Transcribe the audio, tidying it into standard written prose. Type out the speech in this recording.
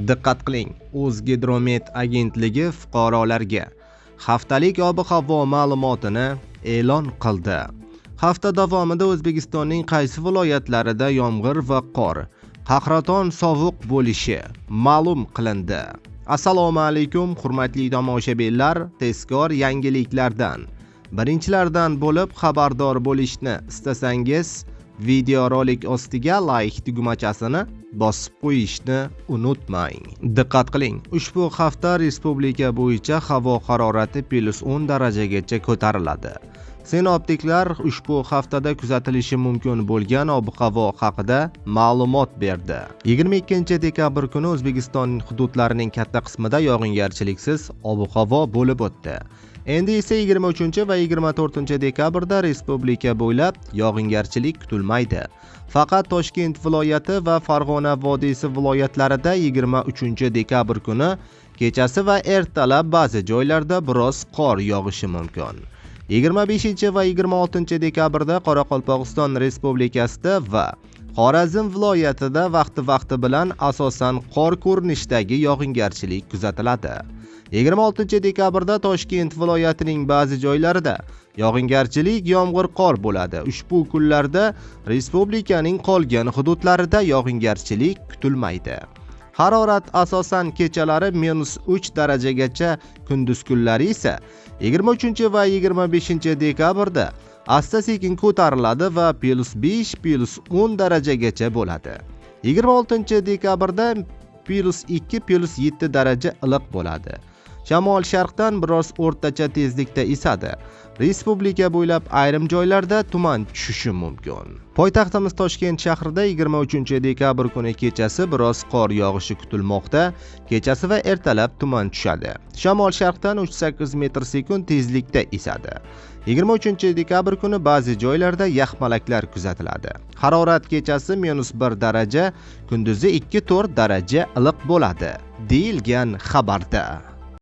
Diqqat qiling, O'zgidromet agentligi fuqarolarga haftalik ob-havo ma'lumotini e'lon qildi. Hafta davomida O'zbekistonning qaysi viloyatlarida yomg'ir va qor, qahraton sovuq bo'lishi ma'lum qilindi. Assalomu alaykum, hurmatli tomoshabinlar, tezkor yangiliklardan birinchilardan bo'lib xabardor bo'lishni istasangiz, videorolik ostiga like tugmachasini bosib qo'yishni unutmang. Diqqat qiling, ushbu hafta respublika bo'yicha havo harorati +10 darajagacha ko'tariladi. Sinoptiklar ushbu haftada kuzatilishi mumkin bo'lgan ob-havo haqida ma'lumot berdi. 22 dekabr kuni O'zbekiston hududlarining katta qismida yog'ingarchiliksiz ob-havo bo'lib o'tdi. Endi esa 23 va 24 dekabrda respublika bo'ylab yog'ingarchilik kutilmaydi. Faqat Toshkent viloyati va Farg'ona vodiysi viloyatlarida 23 dekabr kuni kechasi va ertalab ba'zi joylarda biroz qor yog'ishi mumkin. 25 va 26 dekabrda Qoraqalpog'iston Respublikasida va Xorazm viloyatida vaqti bilan asosan qor ko'rinishidagi yog'ingarchilik kuzatiladi. 26 dekabrda Toshkent viloyatining ba'zi joylarida yog'ingarchilik, yomg'ir-qor bo'ladi. Ushbu kunlarda respublikaning qolgan hududlarida yog'ingarchilik kutilmaydi. Harorat asosan kechalari -3 darajagacha, kunduz kunlari esa 23 va 25 dekabrda asta-sekin ko'tariladi va +5, +10 darajagacha bo'ladi. 26 dekabrda +2, +7 daraja iliq bo'ladi. Shamol sharqdan biroz o'rtacha tezlikda esadi. Respublika bo'ylab ayrim joylarda tuman tushishi mumkin. Poytaxtimiz Toshkent shahrida 23 dekabr kuni kechasi biroz qor yog'ishi kutilmoqda. Kechasi va ertalab tuman tushadi. Shamol sharqdan 3-8 metr/sekund tezlikda esadi. 23 dekabr kuni ba'zi joylarda yaxmalaklar kuzatiladi. Harorat kechasi -1 daraja, kunduzi 2-4 daraja iliq bo'ladi, deyilgan xabarda.